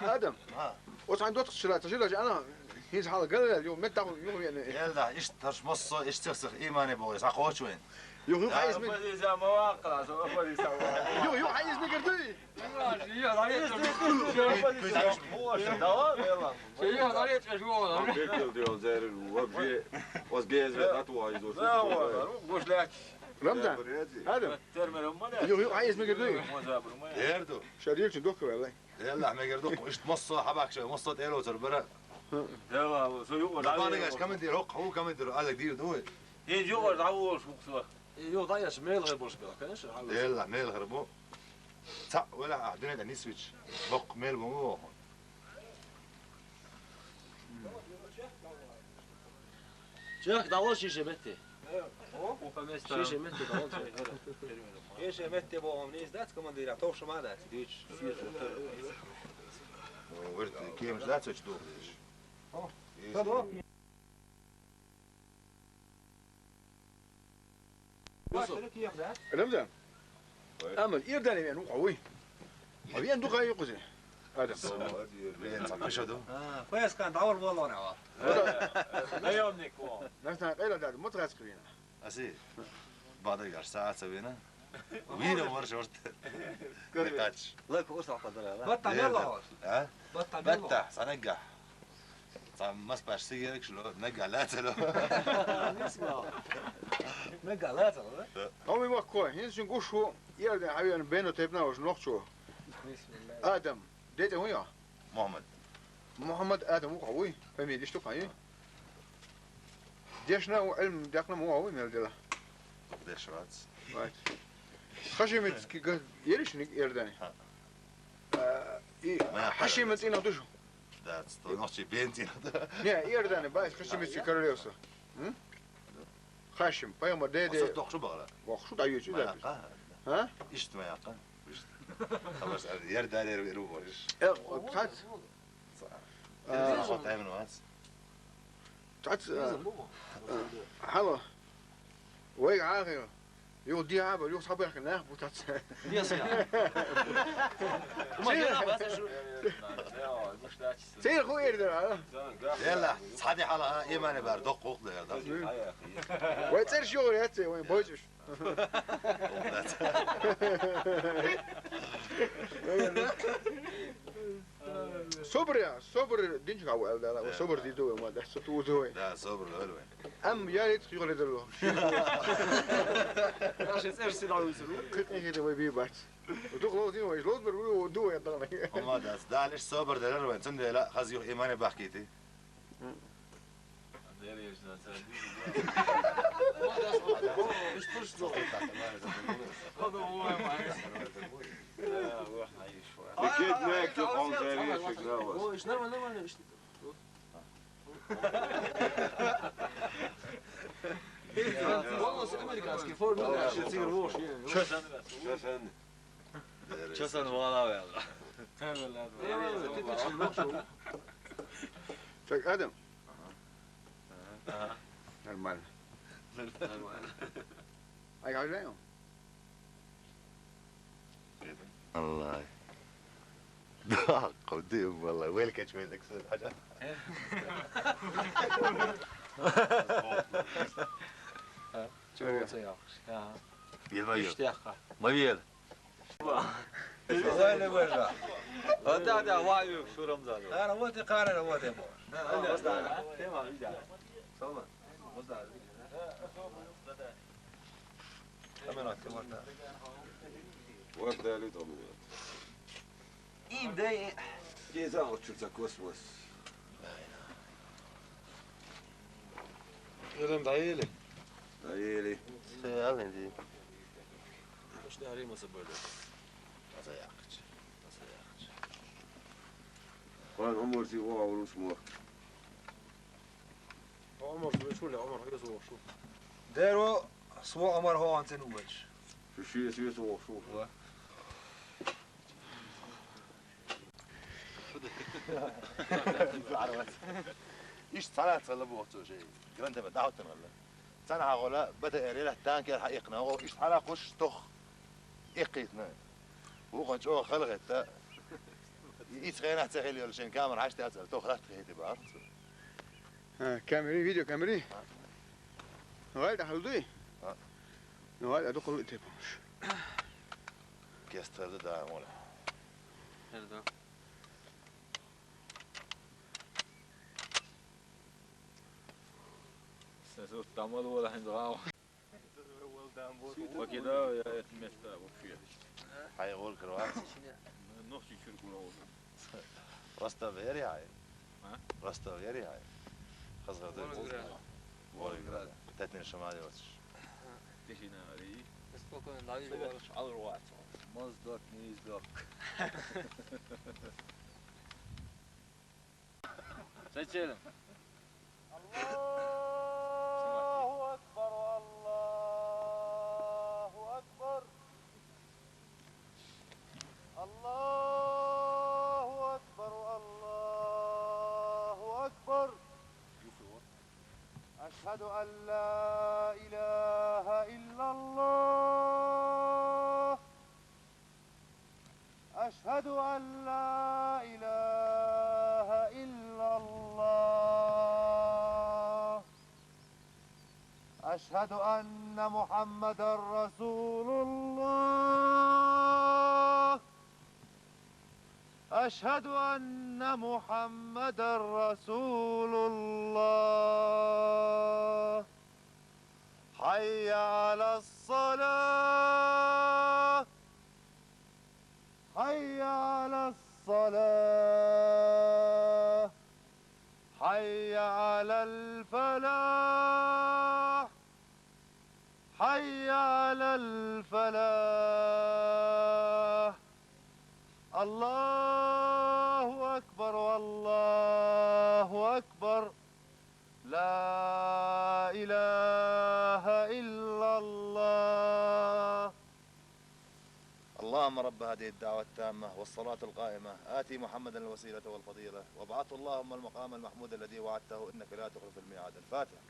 ادم وش عندك شلات شلات انا هيز حال قال اليوم متى يوم يعني يلا ايش ترش مصه ايش تسخ ايماني بويس اخوش وين يو عايز من اذا مواقع يو عايز من قردي رمضان ادم يو عايز من قردي يردو شريك دوك والله يلا ما يردوك ايش مصه حبك شو مصه ايلو تربرا يلا سيوق طبعا كم انت هو كم انت قال لك دير دوي يجي يقعد عوش مقصوه يو ضيش ميل غير مشكله كانش يلا ميل غربو صح ولا عندنا ده نسويتش بق ميل مو شيخ داول شيشه متي شيشه متي داول شيشه متي بو منيس دات كمان دير توش ما دات ديش ورد كيمش لا تسويتش دوغ رمضان امل يرداني يعني قوي وين دوك هاي قزي ادم بين صقشدو كويس كان داول والله نعوا ايامك ناس قيل ده متغاسكرين اسي بعد يقعد ساعات سوينا وين ورش ورت كاتش لك وسع قدر بطل يلا ها بطل بتح سنجح صام مسبح سيرك شلو نقع لا تلو نقع لا ترى هم ما كوي هنس نقول شو يردان حبيبي بينه تبنا وش نقشو ادم ديت ويا محمد ادم قوي فهمي ليش تقعي ديشنا وعلم دقنا مو قوي من الدلا ديش راتس خشمت كي يريش يرداني حشمت إنه دوشو ده نصي بنتي نيا يرداني بايس خشمت في كارليوسا خاشم بايما ديدي وصلت شو بغلا وخشو دايو شو ده ها ايش ما يقا خلاص يرد على يروبورش خات صوت من واس تعت حلو وي عاغي يو دي عابر يو صابر كنا بوتات دي سيا ما يلا بس شو سير خو يردر يلا صحابي حلا ايماني باردق وقت يا وي تصير شغل ياتي وين بوجش صبر يا صبر دينج قاو لا صبر دي دو ما ده ستو دو لا صبر الاول ام يا ريت يغلي دلو عشان تصير سيداو يسلو كيف كده وي بي بات ودخلوا دي وي لود برو دو يا طلع وما ده ده ليش صبر ده وين تندي لا خزيو ايماني بحكيتي مش تشتغل هذا هو اكيد ناكل قوم زي شكراوس هو ايش نعمل ايش والله امريكا كيف فور تصير ووش شو سن والله شك ادم نورمال اي قاعد اليوم الله ضاق قديم والله ويلك ايش ويلك حاجه شو يلا اشتاق ما يلا وين وين هذا وايو شو رمضان انا وقت قارن وقت وابدا لي طبيعي ايه بداية كيزا وتشوتا كوسموس يلا دعيلي دايلي يلا دي مش داري ما صبرت قال عمر سي واو اسمه عمر شو اللي عمر هي صور شو داروا سوا عمر هو عن تنوج شو شيء سوي سو شو ايش صار تصلبوا وقت شيء جرانت بدعوت ولا سنة هقولا بدأ يريله تانك حقيقنا هو ايش حلا خش تخ اقيتنا وقت شو خلقت يتخيل تخيل يلشين كاميرا حاجة تأثر تو خلاص تخيل تبعرف كاميري فيديو كاميري غاية حلوة غاية أدخل تبعش كيس تفرد ده مولا هذا سنسوت تعمل ولا حنزغاو وكذا يتمثل وفيه حيقول كروات نفسي شركوا راستا فيري هاي ها؟ راستا فيري هاي خزغر ده ولا تاتني الشمالي وش تشينا علي بس بكون ضعيف ولا على الوقت مصدق نيزدق سجل الله أكبر الله أكبر الله أكبر الله أكبر أشهد أن لا إله إلا الله أشهد أن لا إله إلا الله أشهد أن محمدا رسول الله أشهد أن محمدا رسول الله حي على الصلاة حي على الصلاة حي على الفلاح حي على الفلاح الله أكبر والله أكبر لا إله إلا الله اللهم رب هذه الدعوة التامة والصلاة القائمة آتي محمدا الوسيلة والفضيلة وابعثه اللهم المقام المحمود الذي وعدته إنك لا تخلف الميعاد الفاتحة